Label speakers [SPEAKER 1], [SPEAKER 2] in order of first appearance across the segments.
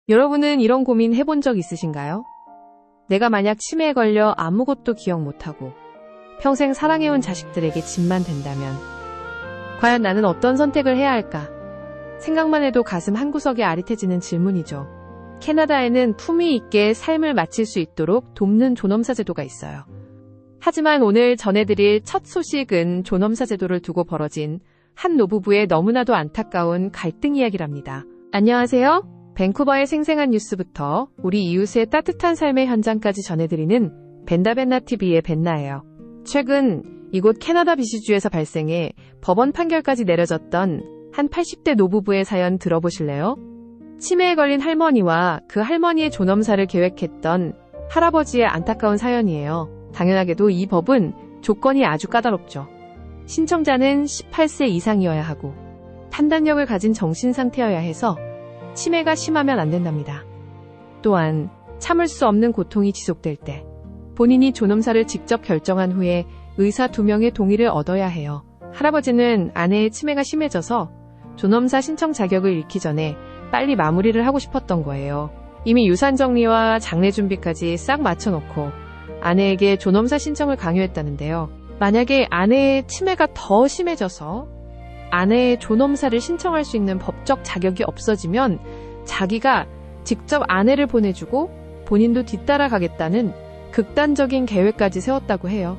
[SPEAKER 1] 여러분은 이런 고민 해본 적 있으신가요? 내가 만약 치매에 걸려 아무것도 기억 못하고 평생 사랑해온 자식들에게 집만 된다면 과연 나는 어떤 선택을 해야 할까? 생각만 해도 가슴 한구석이 아릿해지는 질문이죠. 캐나다에는 품위 있게 삶을 마칠 수 있도록 돕는 존엄사 제도가 있어요. 하지만 오늘 전해드릴 첫 소식은 존엄사 제도를 두고 벌어진 한 노부부의 너무나도 안타까운 갈등 이야기랍니다. 안녕하세요. 밴쿠버의 생생한 뉴스부터 우리 이웃의 따뜻한 삶의 현장까지 전해드리는 벤다벤나TV의 벤나예요. 최근 이곳 캐나다 BC주에서 발생해 법원 판결까지 내려졌던 한 80대 노부부의 사연 들어보실래요? 치매에 걸린 할머니와 그 할머니의 존엄사를 계획했던 할아버지의 안타까운 사연이에요. 당연하게도 이 법은 조건이 아주 까다롭죠. 신청자는 18세 이상이어야 하고 판단력을 가진 정신상태여야 해서 치매가 심하면 안 된답니다. 또한 참을 수 없는 고통이 지속될 때 본인이 존엄사를 직접 결정한 후에 의사 2명의 동의를 얻어야 해요. 할아버지는 아내의 치매가 심해져서 존엄사 신청 자격을 잃기 전에 빨리 마무리를 하고 싶었던 거예요. 이미 유산 정리와 장례 준비까지 싹 맞춰놓고 아내에게 존엄사 신청을 강요했다는데요. 만약에 아내의 치매가 더 심해져서 아내의 존엄사를 신청할 수 있는 법적 자격이 없어지면 자기가 직접 아내를 보내주고 본인도 뒤따라가겠다는 극단적인 계획까지 세웠다고 해요.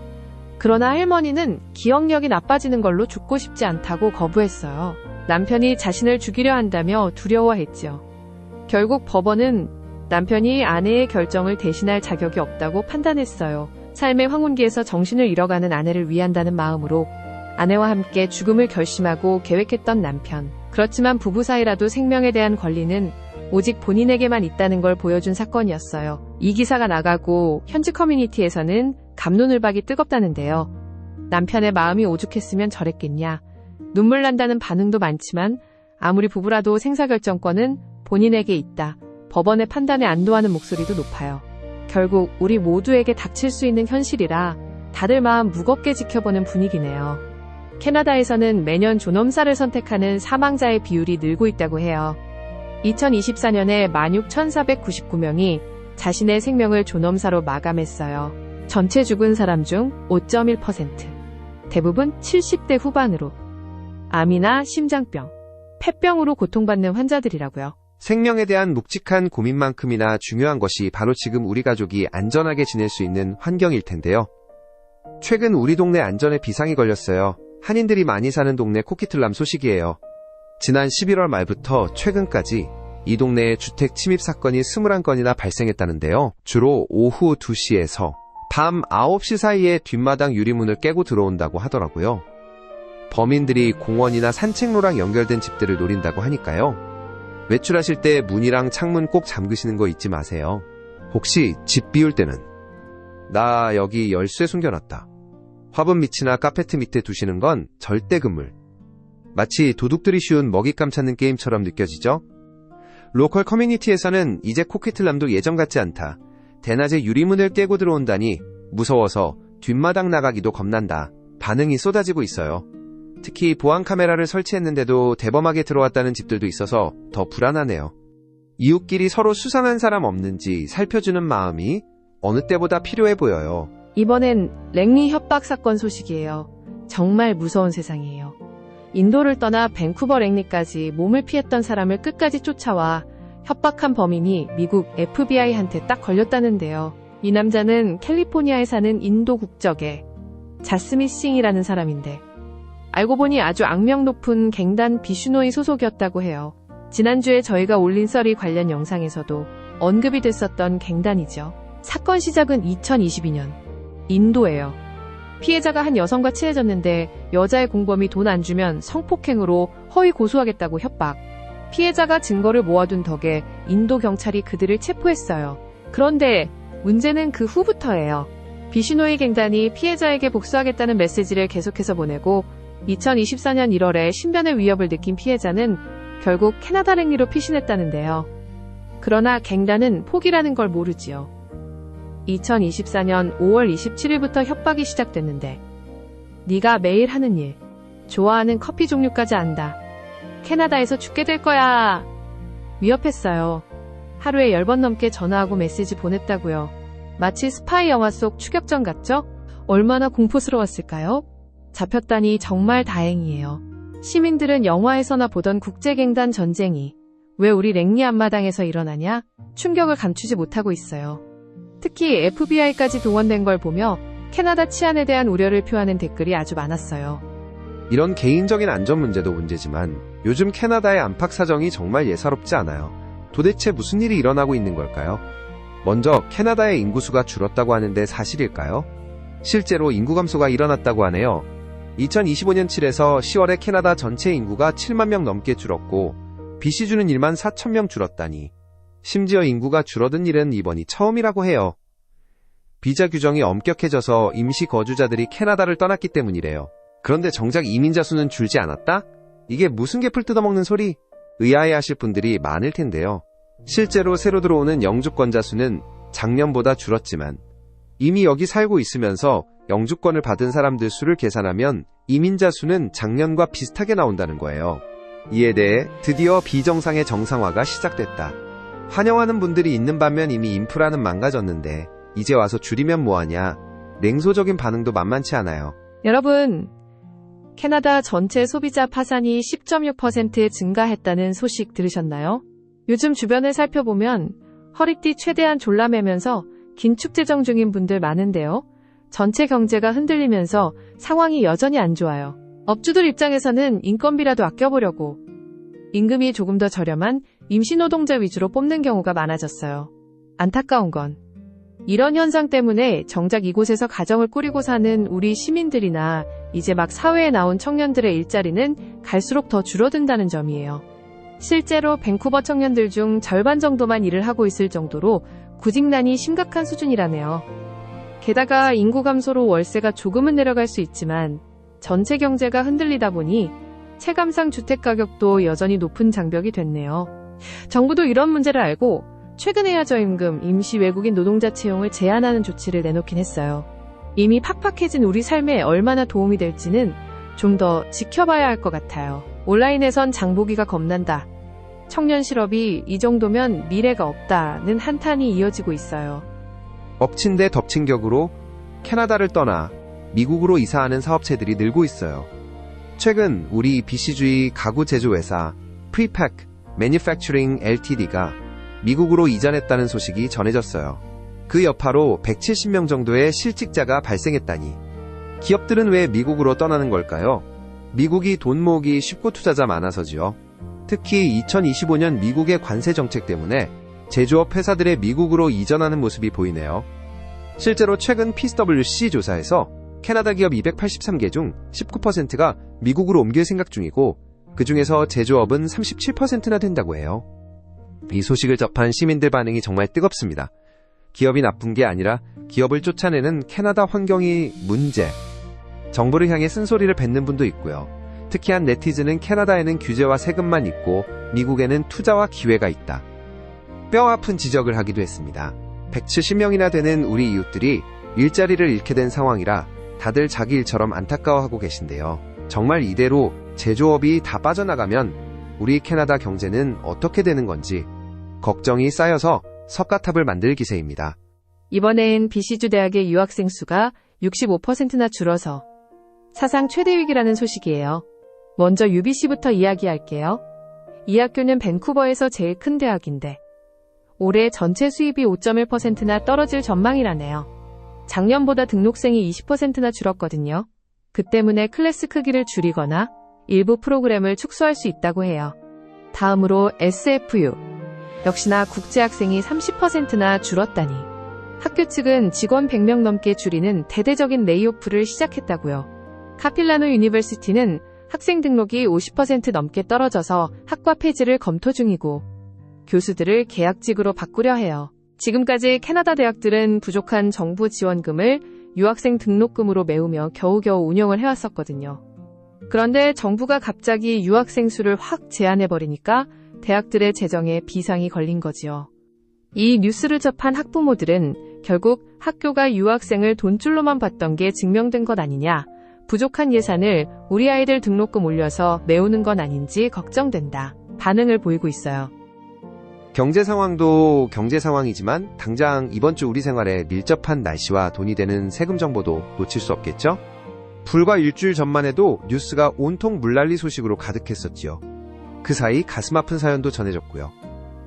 [SPEAKER 1] 그러나 할머니는 기억력이 나빠지는 걸로 죽고 싶지 않다고 거부했어요. 남편이 자신을 죽이려 한다며 두려워했지요. 결국 법원은 남편이 아내의 결정을 대신할 자격이 없다고 판단했어요. 삶의 황혼기에서 정신을 잃어가는 아내를 위한다는 마음으로 아내와 함께 죽음을 결심하고 계획했던 남편. 그렇지만 부부 사이라도 생명에 대한 권리는 오직 본인에게만 있다는 걸 보여준 사건이었어요. 이 기사가 나가고 현지 커뮤니티에서는 갑론을박이 뜨겁다는데요. 남편의 마음이 오죽했으면 저랬겠냐. 눈물 난다는 반응도 많지만 아무리 부부라도 생사결정권은 본인에게 있다. 법원의 판단에 안도하는 목소리도 높아요. 결국 우리 모두에게 닥칠 수 있는 현실이라 다들 마음 무겁게 지켜보는 분위기네요. 캐나다에서는 매년 존엄사를 선택하는 사망자의 비율이 늘고 있다고 해요. 2024년에 16,499명이 자신의 생명을 존엄사로 마감했어요. 전체 죽은 사람 중 5.1%. 대부분 70대 후반으로 암이나 심장병, 폐병으로 고통받는 환자들이라고요.
[SPEAKER 2] 생명에 대한 묵직한 고민만큼이나 중요한 것이 바로 지금 우리 가족이 안전하게 지낼 수 있는 환경일 텐데요. 최근 우리 동네 안전에 비상이 걸렸어요. 한인들이 많이 사는 동네 코키틀람 소식이에요. 지난 11월 말부터 최근까지 이 동네에 주택 침입 사건이 21건이나 발생했다는데요. 주로 오후 2시에서 밤 9시 사이에 뒷마당 유리문을 깨고 들어온다고 하더라고요. 범인들이 공원이나 산책로랑 연결된 집들을 노린다고 하니까요. 외출하실 때 문이랑 창문 꼭 잠그시는 거 잊지 마세요. 혹시 집 비울 때는 나 여기 열쇠 숨겨놨다. 화분 밑이나 카페트 밑에 두시는 건 절대 금물. 마치 도둑들이 쉬운 먹잇감 찾는 게임처럼 느껴지죠? 로컬 커뮤니티에서는 이제 코키틀람도 예전 같지 않다. 대낮에 유리문을 깨고 들어온다니 무서워서 뒷마당 나가기도 겁난다. 반응이 쏟아지고 있어요. 특히 보안 카메라를 설치했는데도 대범하게 들어왔다는 집들도 있어서 더 불안하네요. 이웃끼리 서로 수상한 사람 없는지 살펴주는 마음이 어느 때보다 필요해 보여요.
[SPEAKER 1] 이번엔 랭리 협박 사건 소식이에요. 정말 무서운 세상이에요. 인도를 떠나 밴쿠버 랭리까지 몸을 피했던 사람을 끝까지 쫓아와 협박한 범인이 미국 FBI한테 딱 걸렸다는데요. 이 남자는 캘리포니아에 사는 인도 국적의 자스미 싱이라는 사람인데 알고 보니 아주 악명 높은 갱단 비슈노이 소속이었다고 해요. 지난주에 저희가 올린 썰이 관련 영상에서도 언급이 됐었던 갱단이죠. 사건 시작은 2022년 인도예요. 피해자가 한 여성과 친해졌는데 여자의 공범이 돈 안 주면 성폭행으로 허위 고소하겠다고 협박. 피해자가 증거를 모아둔 덕에 인도 경찰이 그들을 체포했어요. 그런데 문제는 그 후부터예요. 비슈노이 갱단이 피해자에게 복수하겠다는 메시지를 계속해서 보내고 2024년 1월에 신변의 위협을 느낀 피해자는 결국 캐나다 랭리로 피신했다는데요. 그러나 갱단은 포기라는 걸 모르지요. 2024년 5월 27일부터 협박이 시작됐는데 네가 매일 하는 일, 좋아하는 커피 종류까지 안다. 캐나다에서 죽게 될 거야. 위협했어요. 하루에 10번 넘게 전화하고 메시지 보냈다고요. 마치 스파이 영화 속 추격전 같죠? 얼마나 공포스러웠을까요? 잡혔다니 정말 다행이에요. 시민들은 영화에서나 보던 국제갱단 전쟁이 왜 우리 랭리 앞마당에서 일어나냐? 충격을 감추지 못하고 있어요. 특히 FBI까지 동원된 걸 보며 캐나다 치안에 대한 우려를 표하는 댓글이 아주 많았어요.
[SPEAKER 2] 이런 개인적인 안전 문제도 문제지만 요즘 캐나다의 안팎 사정이 정말 예사롭지 않아요. 도대체 무슨 일이 일어나고 있는 걸까요? 먼저 캐나다의 인구수가 줄었다고 하는데 사실일까요? 실제로 인구 감소가 일어났다고 하네요. 2025년 7에서 10월에 캐나다 전체 인구가 7만 명 넘게 줄었고 BC주는 1만 4천 명 줄었다니. 심지어 인구가 줄어든 일은 이번이 처음이라고 해요. 비자 규정이 엄격해져서 임시 거주자들이 캐나다를 떠났기 때문이래요. 그런데 정작 이민자 수는 줄지 않았다? 이게 무슨 개풀 뜯어먹는 소리? 의아해하실 분들이 많을 텐데요. 실제로 새로 들어오는 영주권자 수는 작년보다 줄었지만 이미 여기 살고 있으면서 영주권을 받은 사람들 수를 계산하면 이민자 수는 작년과 비슷하게 나온다는 거예요. 이에 대해 드디어 비정상의 정상화가 시작됐다. 환영하는 분들이 있는 반면 이미 인프라는 망가졌는데 이제 와서 줄이면 뭐하냐. 냉소적인 반응도 만만치 않아요.
[SPEAKER 1] 여러분, 캐나다 전체 소비자 파산이 10.6% 증가했다는 소식 들으셨나요? 요즘 주변을 살펴보면 허리띠 최대한 졸라매면서 긴축 재정 중인 분들 많은데요. 전체 경제가 흔들리면서 상황이 여전히 안 좋아요. 업주들 입장에서는 인건비라도 아껴보려고 임금이 조금 더 저렴한 임시노동자 위주로 뽑는 경우가 많아졌어요. 안타까운 건 이런 현상 때문에 정작 이곳에서 가정을 꾸리고 사는 우리 시민들이나 이제 막 사회에 나온 청년들의 일자리는 갈수록 더 줄어든다는 점이에요. 실제로 밴쿠버 청년들 중 절반 정도만 일을 하고 있을 정도로 구직난이 심각한 수준이라네요. 게다가 인구 감소로 월세가 조금은 내려갈 수 있지만 전체 경제가 흔들리다 보니 체감상 주택 가격도 여전히 높은 장벽이 됐네요. 정부도 이런 문제를 알고 최근에야 저임금, 임시 외국인 노동자 채용을 제한하는 조치를 내놓긴 했어요. 이미 팍팍해진 우리 삶에 얼마나 도움이 될지는 좀 더 지켜봐야 할 것 같아요. 온라인에선 장보기가 겁난다. 청년 실업이 이 정도면 미래가 없다는 한탄이 이어지고 있어요.
[SPEAKER 2] 엎친 데 덮친 격으로 캐나다를 떠나 미국으로 이사하는 사업체들이 늘고 있어요. 최근 우리 BC주의 가구 제조회사 프리팩 매니팩처링 LTD가 미국으로 이전했다는 소식이 전해졌어요. 그 여파로 170명 정도의 실직자가 발생했다니. 기업들은 왜 미국으로 떠나는 걸까요? 미국이 돈 모으기 쉽고 투자자 많아서지요. 특히 2025년 미국의 관세 정책 때문에 제조업 회사들의 미국으로 이전하는 모습이 보이네요. 실제로 최근 PwC 조사에서 캐나다 기업 283개 중 19%가 미국으로 옮길 생각 중이고 그 중에서 제조업은 37%나 된다고 해요. 이 소식을 접한 시민들 반응이 정말 뜨겁습니다. 기업이 나쁜 게 아니라 기업을 쫓아내는 캐나다 환경이 문제. 정부를 향해 쓴소리를 뱉는 분도 있고요. 특히 한 네티즌은 캐나다에는 규제와 세금만 있고 미국에는 투자와 기회가 있다. 뼈 아픈 지적을 하기도 했습니다. 170명이나 되는 우리 이웃들이 일자리를 잃게 된 상황이라 다들 자기 일처럼 안타까워하고 계신데요. 정말 이대로 제조업이 다 빠져나가면 우리 캐나다 경제는 어떻게 되는 건지 걱정이 쌓여서 석가탑을 만들 기세입니다.
[SPEAKER 1] 이번엔 BC주 대학의 유학생 수가 65%나 줄어서 사상 최대 위기라는 소식이에요. 먼저 UBC부터 이야기할게요. 이 학교는 밴쿠버에서 제일 큰 대학인데 올해 전체 수입이 5.1%나 떨어질 전망이라네요. 작년보다 등록생이 20%나 줄었거든요. 그 때문에 클래스 크기를 줄이거나 일부 프로그램을 축소할 수 있다고 해요. 다음으로 SFU. 역시나 국제학생이 30%나 줄었다니. 학교 측은 직원 100명 넘게 줄이는 대대적인 레이오프를 시작했다고요. 카필라노 유니버시티는 학생 등록이 50% 넘게 떨어져서 학과 폐지를 검토 중이고 교수들을 계약직으로 바꾸려 해요. 지금까지 캐나다 대학들은 부족한 정부 지원금을 유학생 등록금으로 메우며 겨우겨우 운영을 해왔었거든요. 그런데 정부가 갑자기 유학생 수를 확 제한해버리니까 대학들의 재정에 비상이 걸린 거지요. 이 뉴스를 접한 학부모들은 결국 학교가 유학생을 돈줄로만 봤던 게 증명된 것 아니냐, 부족한 예산을 우리 아이들 등록금 올려서 메우는 건 아닌지 걱정된다 반응을 보이고 있어요.
[SPEAKER 2] 경제 상황도 경제 상황이지만 당장 이번 주 우리 생활에 밀접한 날씨와 돈이 되는 세금 정보도 놓칠 수 없겠죠? 불과 일주일 전만 해도 뉴스가 온통 물난리 소식으로 가득했었지요. 그 사이 가슴 아픈 사연도 전해졌고요.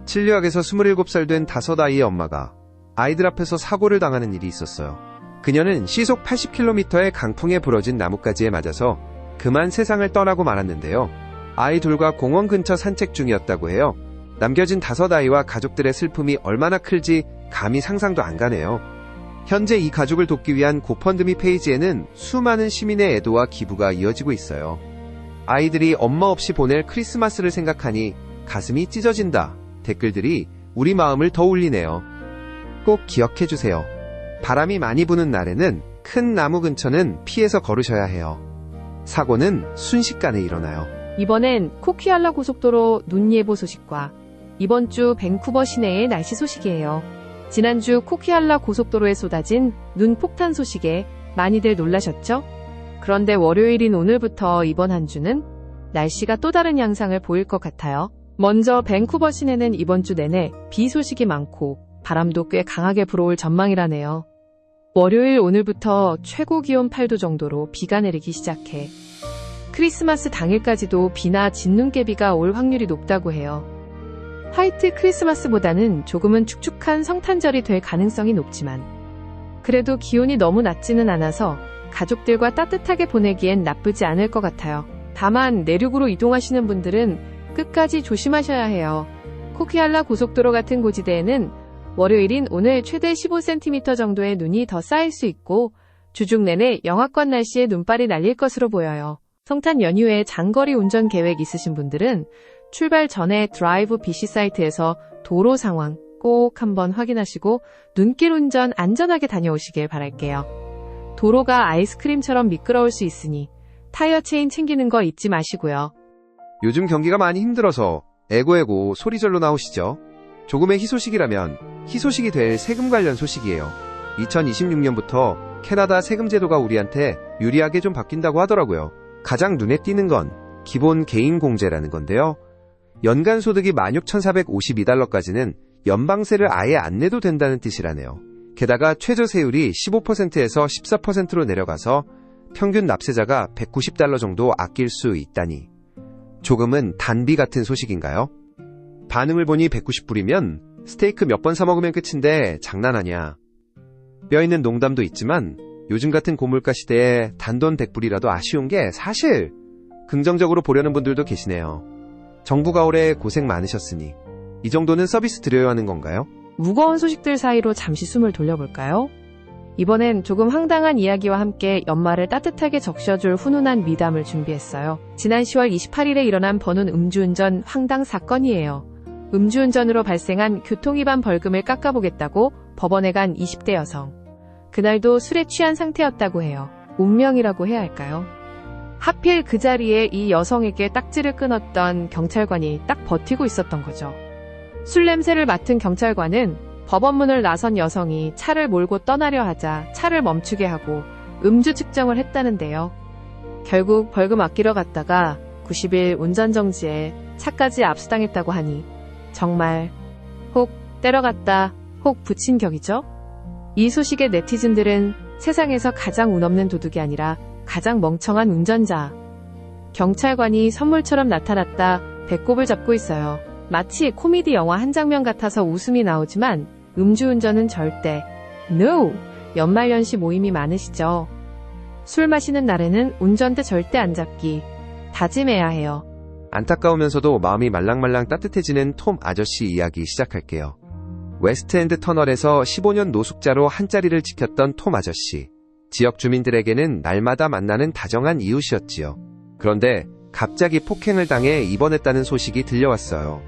[SPEAKER 2] 진료학에서 27살 된 5아이의 엄마가 아이들 앞에서 사고를 당하는 일이 있었어요. 그녀는 시속 80km의 강풍에 부러진 나뭇가지에 맞아서 그만 세상을 떠나고 말았는데요. 아이 둘과 공원 근처 산책 중이었다고 해요. 남겨진 5아이와 가족들의 슬픔이 얼마나 클지 감히 상상도 안 가네요. 현재 이 가족을 돕기 위한 고펀드미 페이지에는 수많은 시민의 애도와 기부가 이어지고 있어요. 아이들이 엄마 없이 보낼 크리스마스를 생각하니 가슴이 찢어진다. 댓글들이 우리 마음을 더 울리네요. 꼭 기억해주세요. 바람이 많이 부는 날에는 큰 나무 근처는 피해서 걸으셔야 해요. 사고는 순식간에 일어나요.
[SPEAKER 1] 이번엔 코퀴알라 고속도로 눈 예보 소식과 이번 주 밴쿠버 시내의 날씨 소식이에요. 지난주 코퀴알라 고속도로에 쏟아진 눈 폭탄 소식에 많이들 놀라셨죠? 그런데 월요일인 오늘부터 이번 한 주는 날씨가 또 다른 양상을 보일 것 같아요. 먼저 밴쿠버 시내는 이번 주 내내 비 소식이 많고 바람도 꽤 강하게 불어올 전망이라네요. 월요일 오늘부터 최고 기온 8도 정도로 비가 내리기 시작해 크리스마스 당일까지도 비나 진눈깨비가 올 확률이 높다고 해요. 화이트 크리스마스보다는 조금은 축축한 성탄절이 될 가능성이 높지만 그래도 기온이 너무 낮지는 않아서 가족들과 따뜻하게 보내기엔 나쁘지 않을 것 같아요. 다만 내륙으로 이동하시는 분들은 끝까지 조심하셔야 해요. 코퀴알라 고속도로 같은 고지대에는 월요일인 오늘 최대 15cm 정도의 눈이 더 쌓일 수 있고 주중 내내 영하권 날씨에 눈발이 날릴 것으로 보여요. 성탄 연휴에 장거리 운전 계획 있으신 분들은 출발 전에 드라이브 BC 사이트에서 도로 상황 꼭 한번 확인하시고 눈길 운전 안전하게 다녀오시길 바랄게요. 도로가 아이스크림처럼 미끄러울 수 있으니 타이어 체인 챙기는 거 잊지 마시고요.
[SPEAKER 2] 요즘 경기가 많이 힘들어서 에고에고 소리절로 나오시죠? 조금의 희소식이라면 희소식이 될 세금 관련 소식이에요. 2026년부터 캐나다 세금 제도가 우리한테 유리하게 좀 바뀐다고 하더라고요. 가장 눈에 띄는 건 기본 개인 공제라는 건데요. 연간 소득이 16,452달러까지는 연방세를 아예 안 내도 된다는 뜻이라네요. 게다가 최저 세율이 15%에서 14%로 내려가서 평균 납세자가 190달러 정도 아낄 수 있다니. 조금은 단비 같은 소식인가요? 반응을 보니 190불이면 스테이크 몇 번 사먹으면 끝인데 장난 아니야. 뼈있는 농담도 있지만 요즘 같은 고물가 시대에 단돈 100불이라도 아쉬운 게 사실 긍정적으로 보려는 분들도 계시네요. 정부가 올해 고생 많으셨으니 이 정도는 서비스 드려야 하는 건가요?
[SPEAKER 1] 무거운 소식들 사이로 잠시 숨을 돌려볼까요? 이번엔 조금 황당한 이야기와 함께 연말을 따뜻하게 적셔줄 훈훈한 미담을 준비했어요. 지난 10월 28일에 일어난 번운 음주운전 황당 사건이에요. 음주운전으로 발생한 교통위반 벌금을 깎아보겠다고 법원에 간 20대 여성. 그날도 술에 취한 상태였다고 해요. 운명이라고 해야 할까요? 하필 그 자리에 이 여성에게 딱지를 끊었던 경찰관이 딱 버티고 있었던 거죠. 술 냄새를 맡은 경찰관은 법원문을 나선 여성이 차를 몰고 떠나려 하자 차를 멈추게 하고 음주 측정을 했다는데요. 결국 벌금 아끼러 갔다가 90일 운전정지에 차까지 압수당했다고 하니 정말 혹 때려갔다 혹 붙인 격이죠. 이 소식에 네티즌들은 세상에서 가장 운 없는 도둑이 아니라 가장 멍청한 운전자. 경찰관이 선물처럼 나타났다 배꼽을 잡고 있어요. 마치 코미디 영화 한 장면 같아서 웃음이 나오지만 음주운전은 절대 NO! 연말연시 모임이 많으시죠? 술 마시는 날에는 운전대 절대 안 잡기 다짐해야 해요.
[SPEAKER 2] 안타까우면서도 마음이 말랑말랑 따뜻해지는 톰 아저씨 이야기 시작할게요. 웨스트엔드 터널에서 15년 노숙자로 한 자리를 지켰던 톰 아저씨. 지역 주민들에게는 날마다 만나는 다정한 이웃이었지요. 그런데 갑자기 폭행을 당해 입원했다는 소식이 들려왔어요.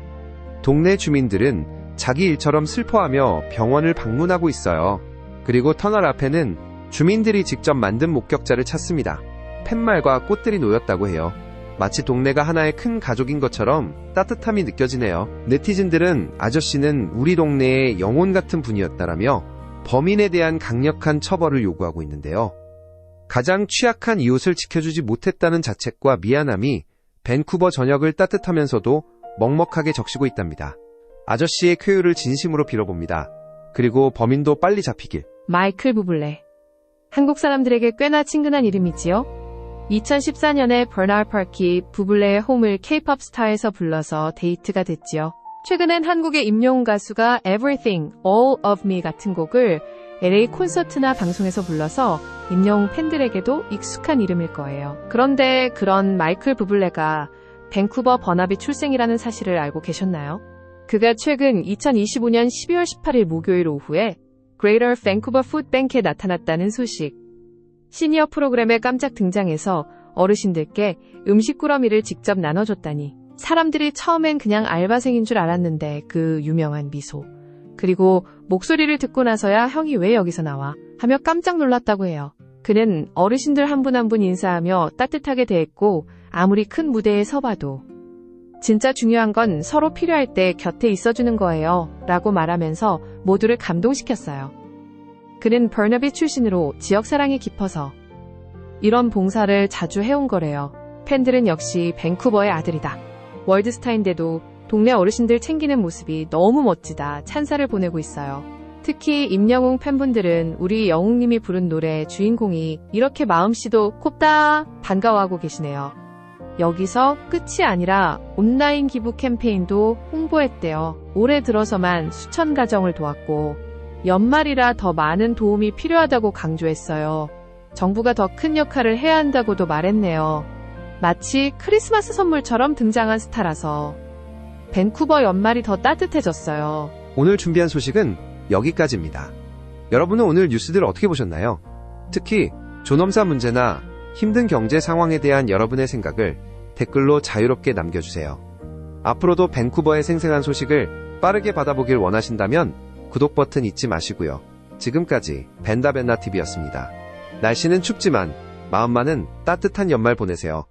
[SPEAKER 2] 동네 주민들은 자기 일처럼 슬퍼하며 병원을 방문하고 있어요. 그리고 터널 앞에는 주민들이 직접 만든 목격자를 찾습니다. 팻말과 꽃들이 놓였다고 해요. 마치 동네가 하나의 큰 가족인 것처럼 따뜻함이 느껴지네요. 네티즌들은 아저씨는 우리 동네의 영혼 같은 분이었다라며 범인에 대한 강력한 처벌을 요구하고 있는데요. 가장 취약한 이웃을 지켜주지 못했다는 자책과 미안함이 밴쿠버 전역을 따뜻하면서도 먹먹하게 적시고 있답니다. 아저씨의 쾌유를 진심으로 빌어봅니다. 그리고 범인도 빨리 잡히길.
[SPEAKER 1] 마이클 부블레. 한국 사람들에게 꽤나 친근한 이름이지요. 2014년에 버나드 파키 부블레의 홈을 K-pop 스타에서 불러서 데이트가 됐지요. 최근엔 한국의 임영웅 가수가 Everything, All of Me 같은 곡을 LA 콘서트나 방송에서 불러서 임영웅 팬들에게도 익숙한 이름일 거예요. 그런데 그런 마이클 부블레가 밴쿠버 버나비 출생이라는 사실을 알고 계셨나요? 그가 최근 2025년 12월 18일 목요일 오후에 Greater Vancouver Food Bank에 나타났다는 소식. 시니어 프로그램에 깜짝 등장해서 어르신들께 음식 꾸러미를 직접 나눠줬다니. 사람들이 처음엔 그냥 알바생인 줄 알았는데 그 유명한 미소. 그리고 목소리를 듣고 나서야 형이 왜 여기서 나와? 하며 깜짝 놀랐다고 해요. 그는 어르신들 한 분 한 분 인사하며 따뜻하게 대했고 아무리 큰 무대에 서봐도 진짜 중요한 건 서로 필요할 때 곁에 있어주는 거예요. 라고 말하면서 모두를 감동시켰어요. 그는 버너비 출신으로 지역 사랑이 깊어서 이런 봉사를 자주 해온 거래요. 팬들은 역시 밴쿠버의 아들이다. 월드스타인데도 동네 어르신들 챙기는 모습이 너무 멋지다 찬사를 보내고 있어요. 특히 임영웅 팬분들은 우리 영웅님이 부른 노래 주인공이 이렇게 마음씨도 곱다 반가워하고 계시네요. 여기서 끝이 아니라 온라인 기부 캠페인도 홍보했대요. 올해 들어서만 수천 가정을 도왔고 연말이라 더 많은 도움이 필요하다고 강조했어요. 정부가 더 큰 역할을 해야 한다고도 말했네요. 마치 크리스마스 선물처럼 등장한 스타라서 밴쿠버 연말이 더 따뜻해졌어요.
[SPEAKER 2] 오늘 준비한 소식은 여기까지입니다. 여러분은 오늘 뉴스들 어떻게 보셨나요? 특히 존엄사 문제나 힘든 경제 상황에 대한 여러분의 생각을 댓글로 자유롭게 남겨주세요. 앞으로도 밴쿠버의 생생한 소식을 빠르게 받아보길 원하신다면 구독 버튼 잊지 마시고요. 지금까지 벤다벤나TV였습니다. 날씨는 춥지만 마음만은 따뜻한 연말 보내세요.